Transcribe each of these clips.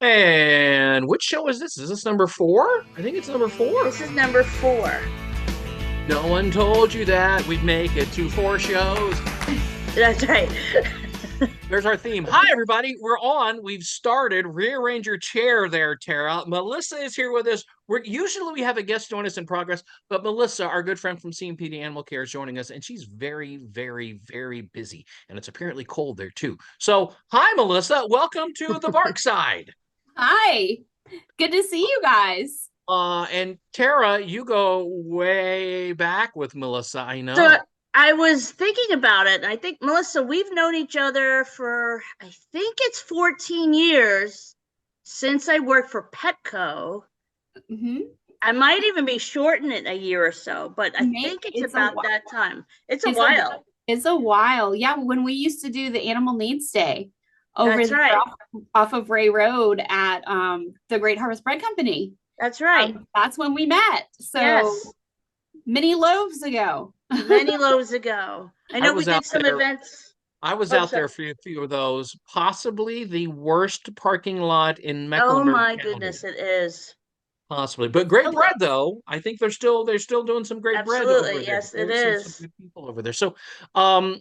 And which show is this? Is this number four? I think it's number four. This is number four. No one told you that we'd make it to four shows. That's right. There's our theme. Hi, everybody. We're on. We've started. Rearrange your chair there, Tara. Melissa is here with us. Usually we have a guest join us in progress, but Melissa, our good friend from CMPD Animal Care, is joining us, and she's very, very, very busy. And it's apparently cold there too. So, hi, Melissa. Welcome to the Bark Side. Hi, good to see you guys. And Tara, you go way back with Melissa, I So know. I was thinking about it. I think, Melissa, we've known each other for, I think it's 14 years since I worked for Petco. hmm I might even be shorting it a year or so, but I think it's It's about that time. It's a it's a while. it's a while. Yeah, when we used to do the Animal Needs Day over That's there right. off of Ray Road at the Great Harvest Bread Company. That's right. That's when we met. So Yes. many loaves ago. Many loaves ago. I I know we was out did some there. events. I was Oh, out there sorry. for a few of those. Possibly the worst parking lot in Oh Mecklenburg my County. goodness, it is. Possibly, but It great still bread is. though. I think they're still doing some great bread over Absolutely. there. Yes, it There's some is. good people over there. So,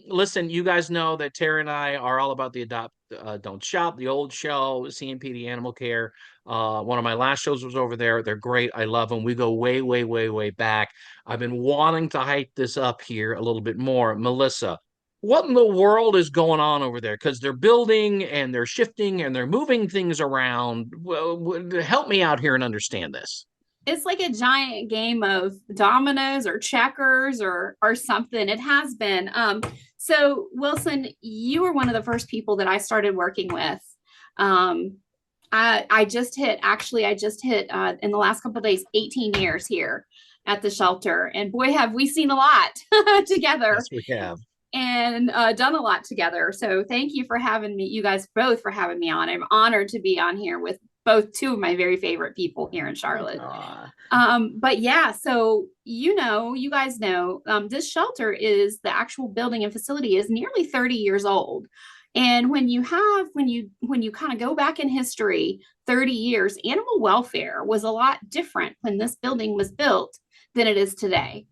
listen, you guys know that Tara and I are all about the adopt, don't shop, the old show, CMPD Animal Care. One of my last shows was over there. They're great. I love them. We go way, way, way, way back. I've been wanting to hype this up here a little bit more. Melissa, what in the world is going on over there? Because they're building and they're shifting and they're moving things around. Well, help me out here and understand this. It's like a giant game of dominoes or checkers or something. It has been. So Wilson, you were one of the first people that I started working with. Um, I just hit in the last couple of days 18 years here at the shelter, and boy, have we seen a lot together Yes, we have. and done a lot together. So thank you for having me, you guys both for having me on. I'm honored to be on here with both two of my very favorite people here in Charlotte. Aw. But yeah, so you guys know, this shelter is the actual building and facility is nearly 30 years old. And when you kind of go back in history, 30 years, animal welfare was a lot different when this building was built than it is today.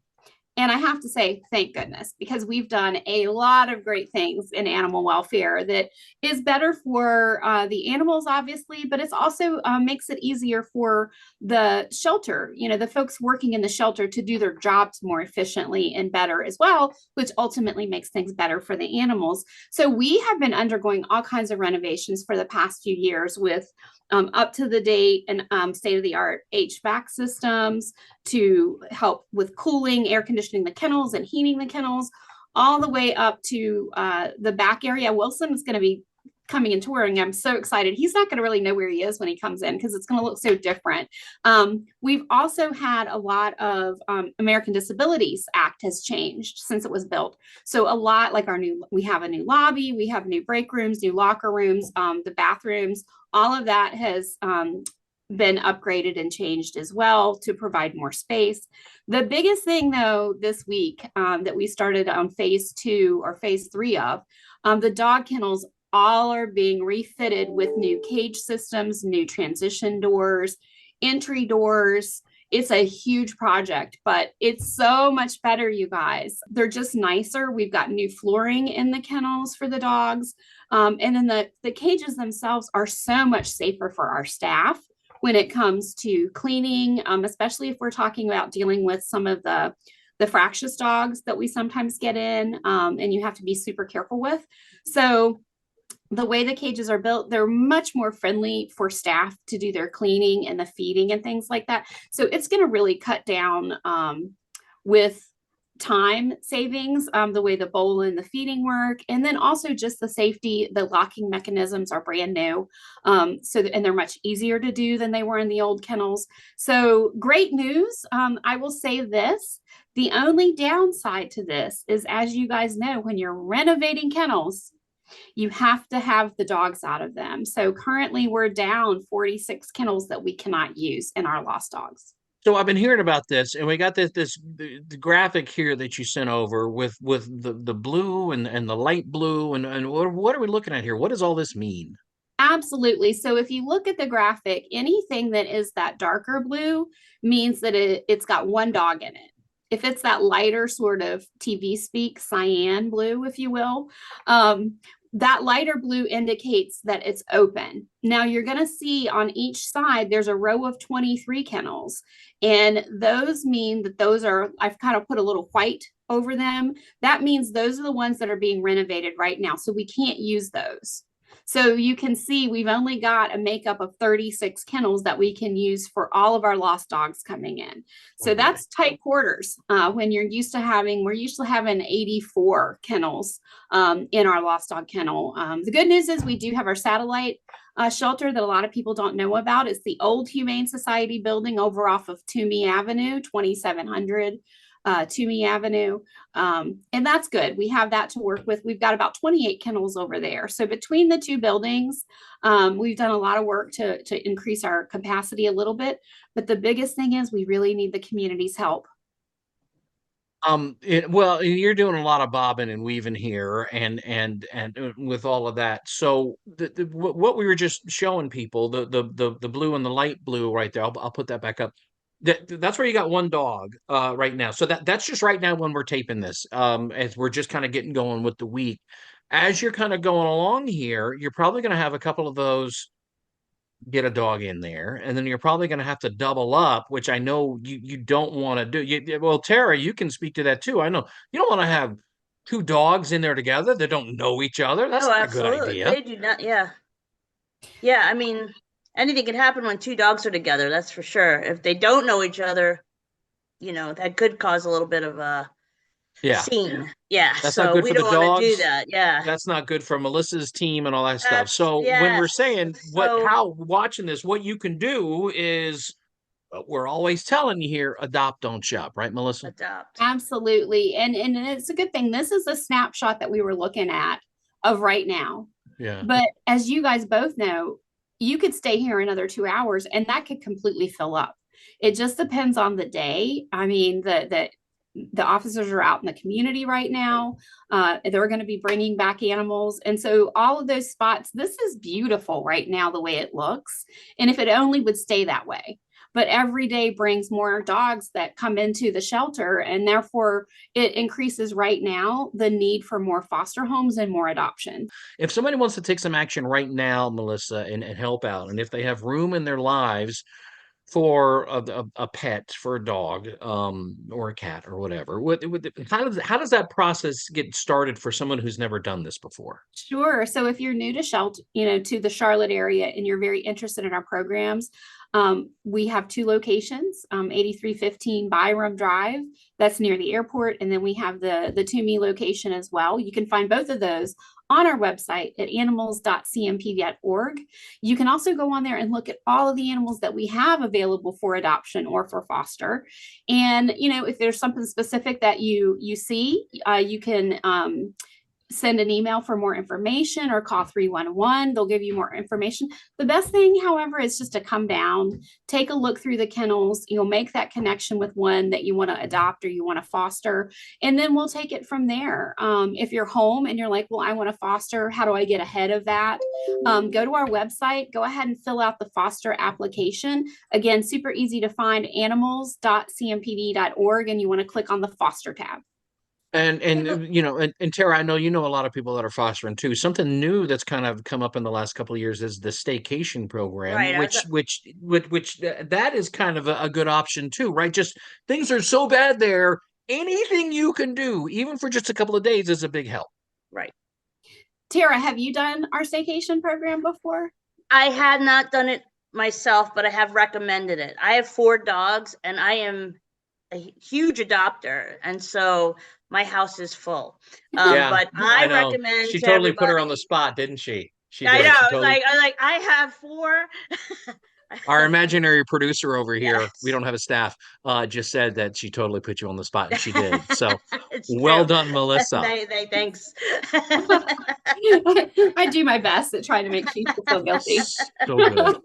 And I have to say, thank goodness, because we've done a lot of great things in animal welfare that is better for the animals, obviously, but it's also makes it easier for the shelter, the folks working in the shelter to do their jobs more efficiently and better as well, which ultimately makes things better for the animals. So we have been undergoing all kinds of renovations for the past few years with up to the date and state of the art HVAC systems to help with cooling, air conditioning the kennels and heating the kennels, all the way up to the back area. Wilson is going to be coming and touring. I'm so excited. He's not going to really know where he is when he comes in because it's going to look so different. We've also had a lot of American Disabilities Act has changed since it was built. So a lot like we have a new lobby, we have new break rooms, new locker rooms, the bathrooms, all of that has been upgraded and changed as well to provide more space. The biggest thing, though, this week that we started on phase 2 or phase 3 of, the dog kennels all are being refitted with new cage systems, new transition doors, entry doors. It's a huge project, but it's so much better, you guys. They're just nicer. We've got new flooring in the kennels for the dogs. And then the cages themselves are so much safer for our staff when it comes to cleaning, especially if we're talking about dealing with some of the fractious dogs that we sometimes get in, and you have to be super careful with. So the way the cages are built, they're much more friendly for staff to do their cleaning and the feeding and things like that. So it's going to really cut down with time savings, the way the bowl and the feeding work, and then also just the safety. The locking mechanisms are brand new, and they're much easier to do than they were in the old kennels. So great news. I will say this: the only downside to this is, as you guys know, when you're renovating kennels, you have to have the dogs out of them. So currently we're down 46 kennels that we cannot use in our lost dogs. So I've been hearing about this, and we got the graphic here that you sent over with the blue and the light blue, and what are we looking at here? What does all this mean? Absolutely. So if you look at the graphic, anything that is that darker blue means that it's got one dog in it. If it's that lighter sort of TV speak cyan blue, if you will, that lighter blue indicates that it's open. Now you're going to see on each side, there's a row of 23 kennels. And those mean that those are, I've kind of put a little white over them. That means those are the ones that are being renovated right now. So we can't use those. So you can see we've only got a makeup of 36 kennels that we can use for all of our lost dogs coming in. So that's tight quarters. When we're used to having 84 kennels in our lost dog kennel. The good news is we do have our satellite shelter that a lot of people don't know about. It's the old Humane Society building over off of Toomey Avenue, 2700 Toomey Avenue. And that's good. We have that to work with. We've got about 28 kennels over there. So between the two buildings, we've done a lot of work to increase our capacity a little bit. But the biggest thing is we really need the community's help. Well, you're doing a lot of bobbing and weaving here, and with all of that. So what we were just showing people, the blue and the light blue right there. I'll put that back up. That's where you got one dog right now. So that's just right now when we're taping this. As we're just kind of getting going with the week. As you're kind of going along here, you're probably going to have a couple of those get a dog in there, and then you're probably going to have to double up, which I know you don't want to do. Well, Tara, you can speak to that too. I know you don't want to have two dogs in there together that don't know each other. That's Oh, not a good absolutely. idea. They do not. Yeah. Yeah. I mean, anything can happen when two dogs are together. That's for sure. If they don't know each other, that could cause a little bit of a Yeah, scene. Yeah. that's not So good we for the don't want to do dogs. that. Yeah. That's not good for Melissa's team and all that stuff. So when we're Yes. saying So how watching this, what you can do is we're always telling you here, adopt, don't shop, right, Melissa? adopt. Absolutely. And it's a good thing. This is a snapshot that we were looking at of right now. Yeah. But as you guys both know, you could stay here another 2 hours and that could completely fill up. It just depends on the day. I mean, the officers are out in the community right now. They're going to be bringing back animals. And so all of those spots, this is beautiful right now, the way it looks. And if it only would stay that way. But every day brings more dogs that come into the shelter. And therefore, it increases right now the need for more foster homes and more adoption. If somebody wants to take some action right now, Melissa, and help out, and if they have room in their lives for a pet, for a dog, or a cat or whatever, how does that process get started for someone who's never done this before? Sure. So if you're new to shelter, to the Charlotte area and you're very interested in our programs, we have two locations, 8315 Byram Drive, that's near the airport. And then we have the Toomey location as well. You can find both of those on our website at animals.cmpd.org. You can also go on there and look at all of the animals that we have available for adoption or for foster. And, if there's something specific that you see, you can send an email for more information or call 311. They'll give you more information. The best thing, however, is just to come down, take a look through the kennels. You'll make that connection with one that you want to adopt or you want to foster, and then we'll take it from there. If you're home and you're like, well, I want to foster, how do I get ahead of that? Go to our website, go ahead and fill out the foster application. Again, super easy to find, animals.cmpd.org, and you want to click on the foster tab. And Tara, I know you know a lot of people that are fostering too. Something new that's kind of come up in the last couple of years is the staycation program, Right. which that is kind of a good option too, right? Just things are so bad there. Anything you can do, even for just a couple of days, is a big help. Right. Tara, have you done our staycation program before? I had not done it myself, but I have recommended it. I have 4 dogs and I am a huge adopter. And so my house is full. Yeah, but I I know. recommend She to totally put her on the everybody. spot, didn't she? She I did. know. She It's totally. I have 4. Our imaginary producer over here, we Yes. don't have a staff, just said that she totally put you on the spot, and she did. So It's well true. done, Melissa. Thanks. I do my best at trying to make people feel guilty. So good.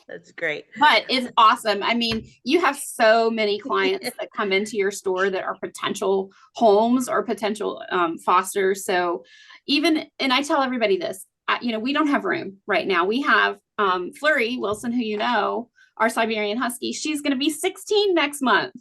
That's great. But it's awesome. I mean, you have so many clients that come into your store that are potential homes or potential fosters. So and I tell everybody this, we don't have room right now. We have Flurry Wilson, who our Siberian Husky. She's going to be 16 next month.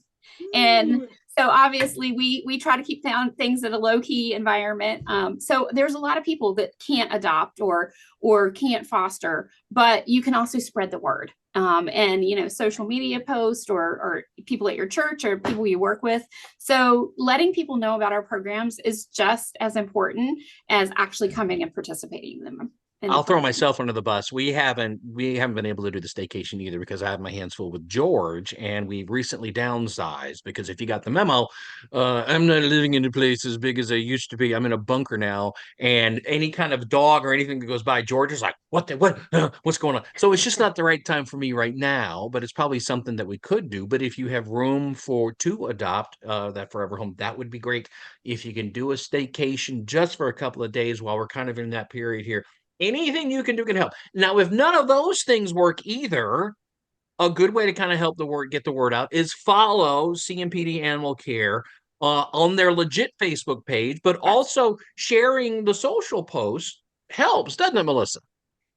And so obviously we try to keep down things at a low key environment. So there's a lot of people that can't adopt or can't foster, but you can also spread the word. And social media posts or people at your church or people you work with. So letting people know about our programs is just as important as actually coming and participating in them. I'll throw myself under the bus. We haven't been able to do the staycation either because I have my hands full with George, and we've recently downsized because if you got the memo, I'm not living in a place as big as I used to be. I'm in a bunker now, and any kind of dog or anything that goes by, George is like, what's going on? So it's just not the right time for me right now, but it's probably something that we could do. But if you have room to adopt that forever home, that would be great. If you can do a staycation just for a couple of days while we're kind of in that period here, anything you can do can help. Now, if none of those things work either, a good way to kind of get the word out is follow CMPD Animal Care on their legit Facebook page, but also sharing the social posts helps, doesn't it, Melissa?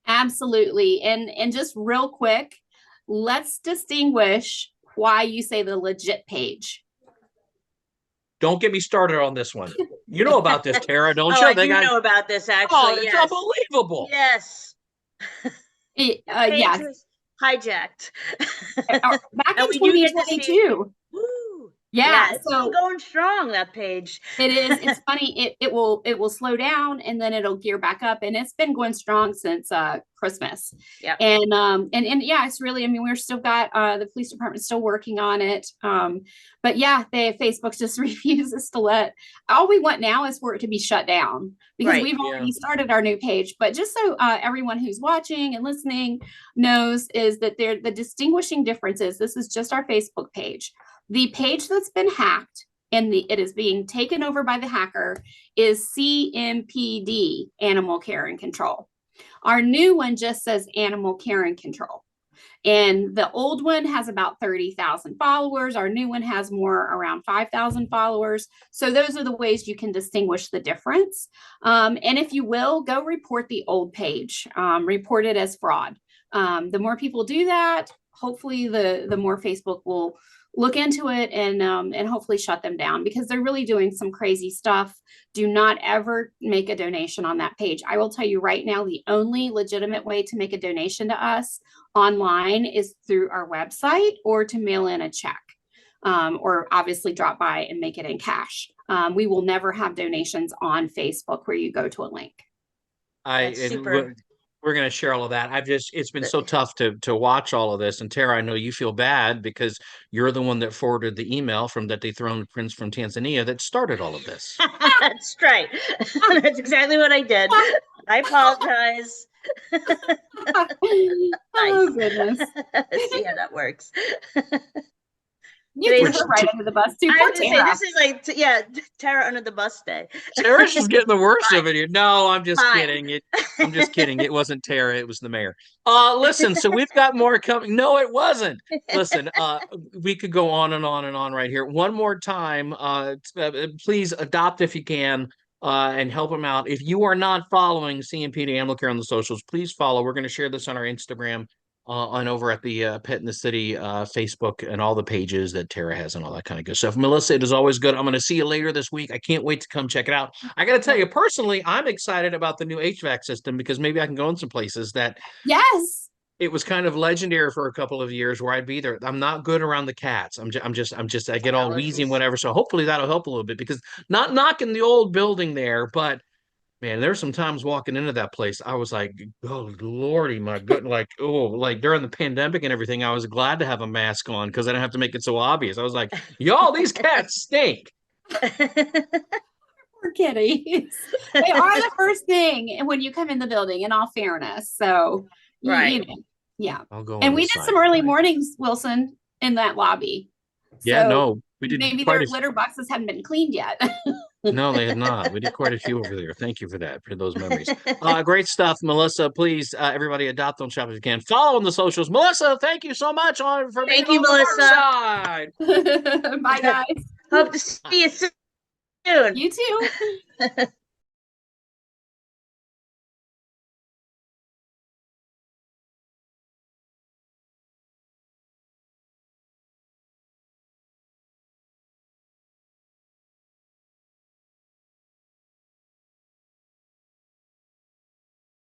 Absolutely. And just real quick, let's distinguish why you say the legit page. Don't get me started on this one. You know about this, Tara, don't you? I do know about this, actually. Oh, it's unbelievable. Yes. Yes. Was hijacked. Back in 2022. Yeah, it's still going strong, that page. It is. It's funny. It will slow down and then it'll gear back up, and it's been going strong since Christmas. Yeah. And yeah, it's really. I mean, we're still got the police department still working on it. But yeah, Facebook just refuses to let. All we want now is for it to be shut down because we've already started our new page. But just so everyone who's watching and listening knows, is that the distinguishing differences. This is just our Facebook page. The page that's been hacked and it is being taken over by the hacker is CMPD Animal Care and Control. Our new one just says Animal Care and Control. And the old one has about 30,000 followers. Our new one has more, around 5,000 followers. So those are the ways you can distinguish the difference. And if you will, go report the old page, report it as fraud. The more people do that, hopefully the more Facebook will look into it and hopefully shut them down because they're really doing some crazy stuff. Do not ever make a donation on that page. I will tell you right now, the only legitimate way to make a donation to us online is through our website or to mail in a check or obviously drop by and make it in cash. We will never have donations on Facebook where you go to a link. We're going to share all of that. It's been so tough to watch all of this. And Tara, I know you feel bad because you're the one that forwarded the email from that dethroned prince from Tanzania that started all of this. That's right. That's exactly what I did. I apologize. Oh, goodness. See how that works. You threw her right under the bus too. I have to say, this is like, Tara under the bus day. Tara's just getting the worst of it here. No, I'm just kidding. I'm just kidding. It wasn't Tara. It was the mayor. Listen, so we've got more coming. No, it wasn't. Listen, we could go on and on and on right here. One more time, please adopt if you can. And help them out. If you are not following CMPD Animal Care on the socials, please follow. We're going to share this on our Instagram and over at the Pet in the City Facebook and all the pages that Tara has and all that kind of good stuff. Melissa, it is always good. I'm going to see you later this week. I can't wait to come check it out. I got to tell you, personally, I'm excited about the new HVAC system because maybe I can go in some places that it was kind of legendary for a couple of years where I'd be there. I'm not good around the cats. I get all wheezy and whatever. So hopefully that'll help a little bit because not knocking the old building there, but man, there's some times walking into that place, I was like, oh, Lordy, my goodness. Like during the pandemic and everything, I was glad to have a mask on because I didn't have to make it so obvious. I was like, y'all, these cats stink. Poor kitties. They are the first thing when you come in the building, in all fairness. So, yeah. And we did some early mornings, Wilson, in that lobby. Yeah, so no, we did. Maybe their litter boxes haven't been cleaned yet. No, they have not. We did quite a few over there. Thank you for that, for those memories. Great stuff, Melissa. Please, everybody, adopt, don't shop if you can. Follow on the socials. Melissa, thank you so much for being on Melissa. The side. Bye, guys. Hope to see you soon. You too.